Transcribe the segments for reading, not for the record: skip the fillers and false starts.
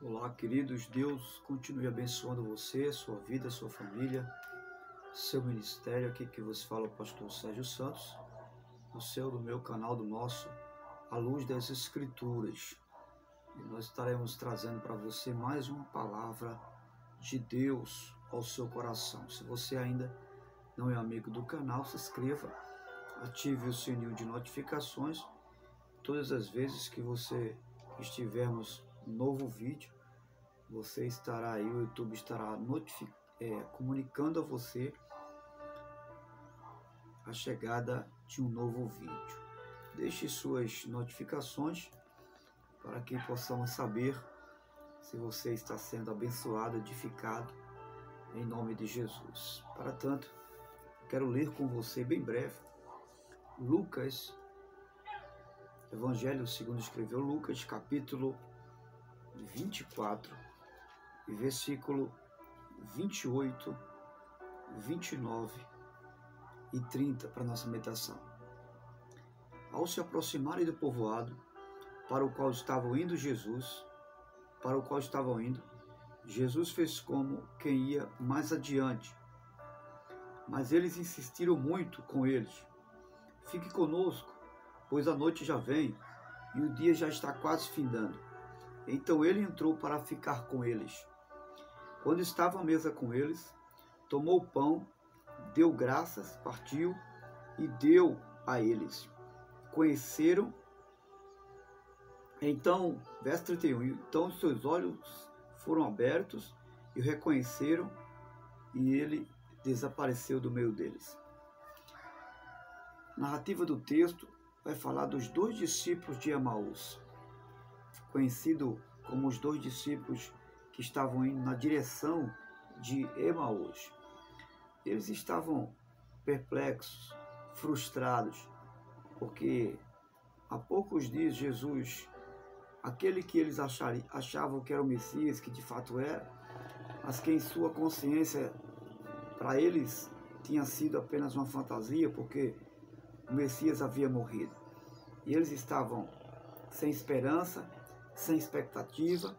Olá, queridos. Deus continue abençoando você, sua vida, sua família, seu ministério. Aqui que você fala, o pastor Sérgio Santos, do meu canal, do nosso, A Luz das Escrituras. E nós estaremos trazendo para você mais uma palavra de Deus ao seu coração. Se você ainda não é amigo do canal, se inscreva, ative o sininho de notificações. Todas as vezes que você estivermos um novo vídeo, você estará aí, o YouTube estará comunicando a você a chegada de um novo vídeo. Deixe suas notificações para que possamos saber se você está sendo abençoado, edificado, em nome de Jesus. Para tanto, quero ler com você bem breve Lucas, Evangelho segundo escreveu Lucas, capítulo 24, e versículo 28, 29 e 30 para nossa meditação. Ao se aproximarem do povoado para o qual estavam indo, Jesus fez como quem ia mais adiante. Mas eles insistiram muito com eles: fique conosco, pois a noite já vem e o dia já está quase findando. Então ele entrou para ficar com eles. Quando estava à mesa com eles, tomou o pão, deu graças, partiu e deu a eles. Conheceram, então, verso 31, então os seus olhos foram abertos e o reconheceram, e ele desapareceu do meio deles. A narrativa do texto vai falar dos dois discípulos de Emaús, conhecido como os dois discípulos que estavam indo na direção de Emaús. Eles estavam perplexos, frustrados, porque há poucos dias Jesus, aquele que eles achavam que era o Messias, que de fato era, mas que em sua consciência, para eles, tinha sido apenas uma fantasia, porque o Messias havia morrido. E eles estavam sem esperança, sem expectativa,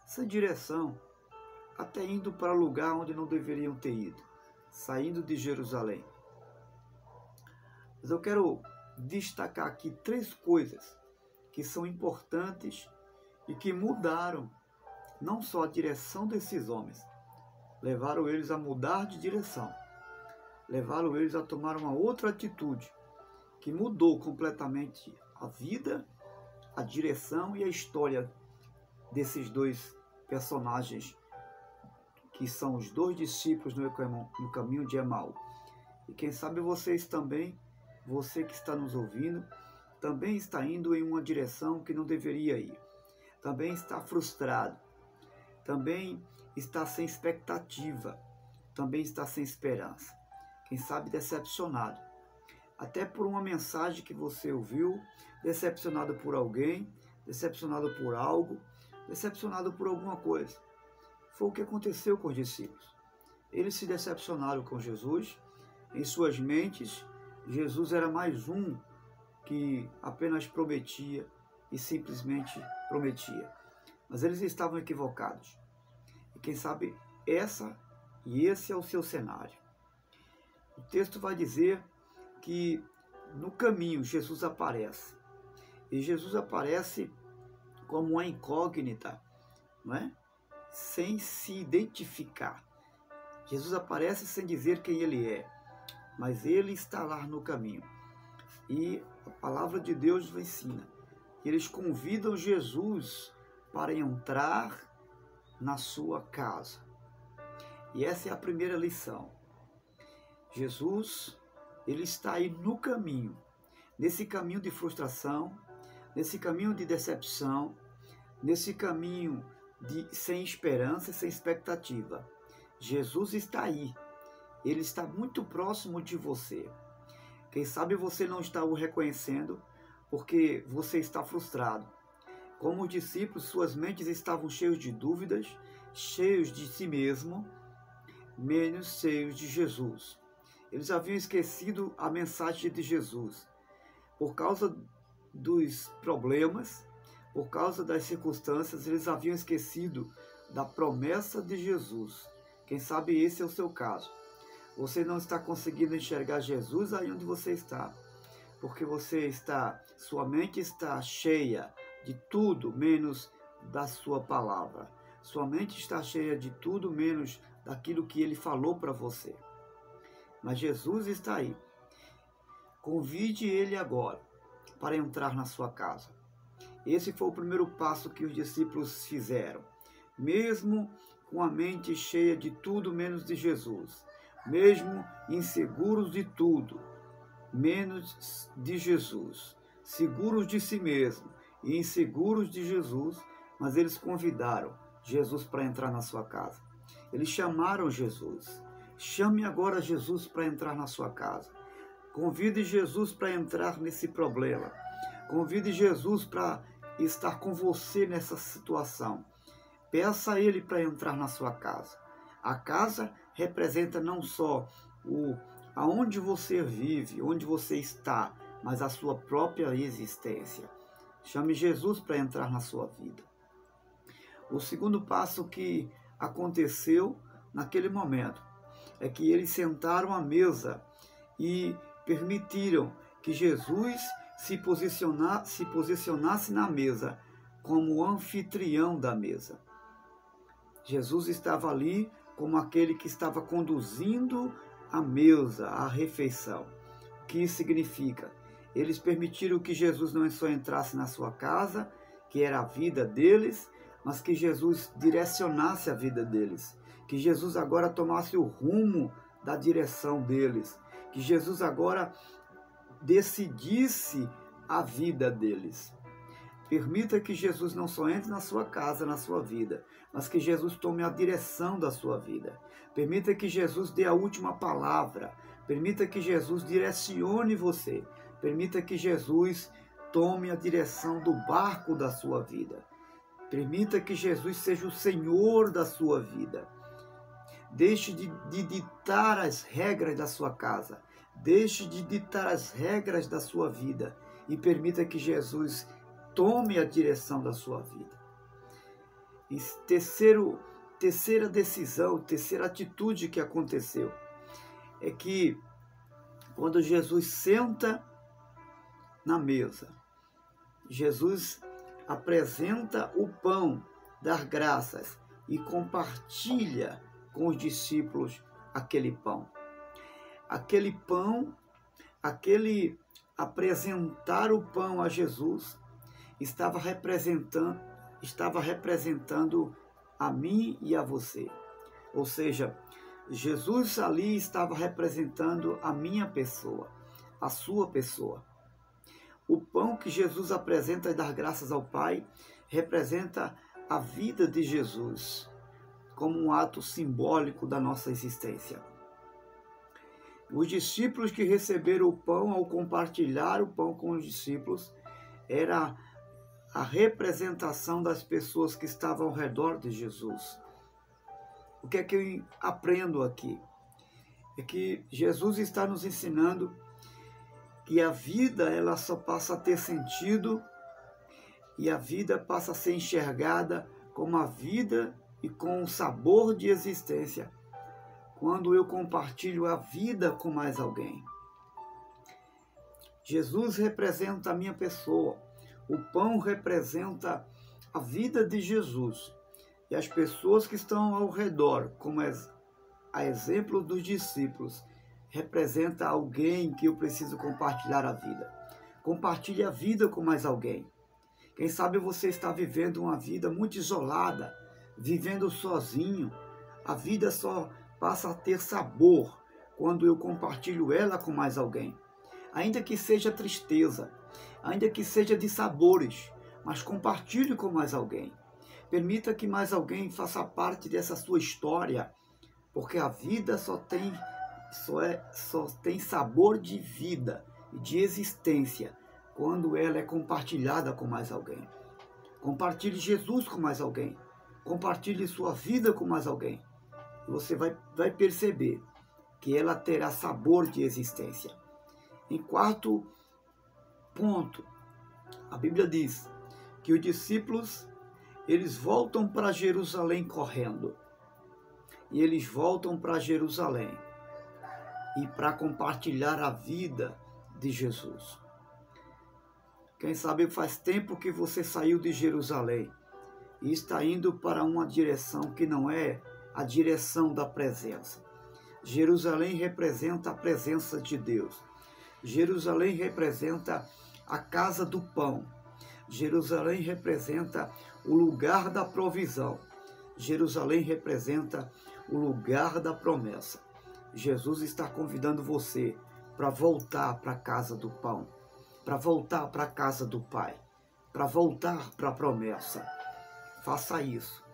sem direção, até indo para lugar onde não deveriam ter ido, saindo de Jerusalém. Mas eu quero destacar aqui três coisas que são importantes e que mudaram não só a direção desses homens, levaram eles a mudar de direção, levaram eles a tomar uma outra atitude, que mudou completamente a vida, a direção e a história desses dois personagens, que são os dois discípulos no caminho de Emaús. E quem sabe vocês também, você que está nos ouvindo, também está indo em uma direção que não deveria ir. Também está frustrado, também está sem expectativa, também está sem esperança. Quem sabe decepcionado, até por uma mensagem que você ouviu, decepcionado por alguém, decepcionado por algo, decepcionado por alguma coisa. Foi o que aconteceu com os discípulos. Eles se decepcionaram com Jesus. Em suas mentes, Jesus era mais um que apenas prometia e simplesmente prometia. Mas eles estavam equivocados. E quem sabe esse é o seu cenário. O texto vai dizer que no caminho Jesus aparece. E Jesus aparece como uma incógnita, não é? Sem se identificar. Jesus aparece sem dizer quem ele é, mas ele está lá no caminho. E a palavra de Deus nos ensina que eles convidam Jesus para entrar na sua casa. E essa é a primeira lição. Jesus, ele está aí no caminho, nesse caminho de frustração, nesse caminho de decepção, nesse caminho sem esperança, sem expectativa. Jesus está aí, ele está muito próximo de você. Quem sabe você não está o reconhecendo porque você está frustrado. Como os discípulos, suas mentes estavam cheias de dúvidas, cheios de si mesmo, menos cheios de Jesus. Eles haviam esquecido a mensagem de Jesus. Por causa dos problemas, por causa das circunstâncias, eles haviam esquecido da promessa de Jesus. Quem sabe esse é o seu caso. Você não está conseguindo enxergar Jesus aí onde você está, porque sua mente está cheia de tudo menos da sua palavra. Sua mente está cheia de tudo menos daquilo que ele falou para você. Mas Jesus está aí. Convide ele agora para entrar na sua casa. Esse foi o primeiro passo que os discípulos fizeram. Mesmo com a mente cheia de tudo menos de Jesus, mesmo inseguros de tudo menos de Jesus, seguros de si mesmo e inseguros de Jesus, mas eles convidaram Jesus para entrar na sua casa. Eles chamaram Jesus. Chame agora Jesus para entrar na sua casa. Convide Jesus para entrar nesse problema. Convide Jesus para estar com você nessa situação. Peça a Ele para entrar na sua casa. A casa representa não só aonde você vive, onde você está, mas a sua própria existência. Chame Jesus para entrar na sua vida. O segundo passo que aconteceu naquele momento é que eles sentaram à mesa e permitiram que Jesus se posicionasse na mesa como anfitrião da mesa. Jesus estava ali como aquele que estava conduzindo a mesa, a refeição. O que isso significa? Eles permitiram que Jesus não só entrasse na sua casa, que era a vida deles, mas que Jesus direcionasse a vida deles. Que Jesus agora tomasse o rumo da direção deles. Que Jesus agora decidisse a vida deles. Permita que Jesus não só entre na sua casa, na sua vida, mas que Jesus tome a direção da sua vida. Permita que Jesus dê a última palavra. Permita que Jesus direcione você. Permita que Jesus tome a direção do barco da sua vida. Permita que Jesus seja o Senhor da sua vida. Deixe de ditar as regras da sua casa. Deixe de ditar as regras da sua vida. E permita que Jesus tome a direção da sua vida. E terceira decisão, terceira atitude que aconteceu é que quando Jesus senta na mesa, Jesus apresenta o pão, dar graças e compartilha com os discípulos aquele pão. Aquele pão, aquele apresentar o pão a Jesus estava representando a mim e a você. Ou seja, Jesus ali estava representando a minha pessoa, a sua pessoa. O pão que Jesus apresenta e dar graças ao Pai representa a vida de Jesus, como um ato simbólico da nossa existência. Os discípulos que receberam o pão, ao compartilhar o pão com os discípulos, era a representação das pessoas que estavam ao redor de Jesus. O que é que eu aprendo aqui? É que Jesus está nos ensinando que a vida ela só passa a ter sentido e a vida passa a ser enxergada como a vida e com o sabor de existência quando eu compartilho a vida com mais alguém. Jesus representa a minha pessoa. O pão representa a vida de Jesus. E as pessoas que estão ao redor, como a exemplo dos discípulos, representa alguém que eu preciso compartilhar a vida. Compartilhe a vida com mais alguém. Quem sabe você está vivendo uma vida muito isolada, vivendo sozinho. A vida só passa a ter sabor quando eu compartilho ela com mais alguém. Ainda que seja tristeza, ainda que seja de sabores, mas compartilhe com mais alguém. Permita que mais alguém faça parte dessa sua história, porque a vida só tem sabor de vida e de existência quando ela é compartilhada com mais alguém. Compartilhe Jesus com mais alguém. Compartilhe sua vida com mais alguém. E você vai perceber que ela terá sabor de existência. Em quarto ponto, a Bíblia diz que os discípulos, eles voltam para Jerusalém correndo. E eles voltam para Jerusalém e para compartilhar a vida de Jesus. Quem sabe faz tempo que você saiu de Jerusalém e está indo para uma direção que não é a direção da presença. Jerusalém representa a presença de Deus. Jerusalém representa a casa do pão. Jerusalém representa o lugar da provisão. Jerusalém representa o lugar da promessa. Jesus está convidando você para voltar para a casa do pão, para voltar para a casa do Pai, para voltar para a promessa. Faça isso.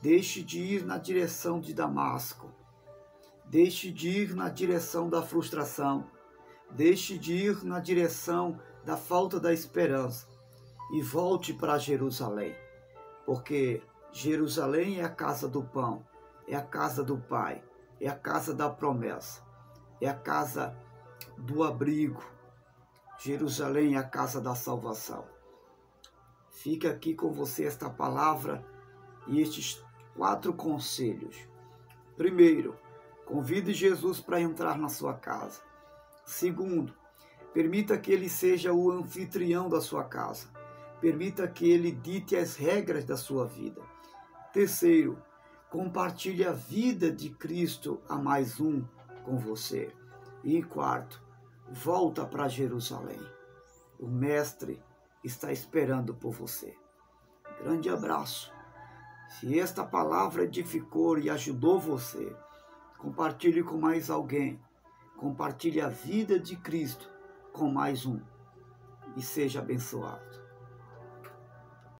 Deixe de ir na direção de Damasco. Deixe de ir na direção da frustração. Deixe de ir na direção da falta da esperança e volte para Jerusalém, porque Jerusalém é a casa do pão, é a casa do Pai, é a casa da promessa, é a casa do abrigo. Jerusalém é a casa da salvação. Fica aqui com você esta palavra e estes 4 conselhos. Primeiro, convide Jesus para entrar na sua casa. Segundo, permita que ele seja o anfitrião da sua casa. Permita que ele dite as regras da sua vida. Terceiro, compartilhe a vida de Cristo a mais um com você. E quarto, volta para Jerusalém. O Mestre está esperando por você. Grande abraço. Se esta palavra edificou e ajudou você, compartilhe com mais alguém. Compartilhe a vida de Cristo com mais um. E seja abençoado.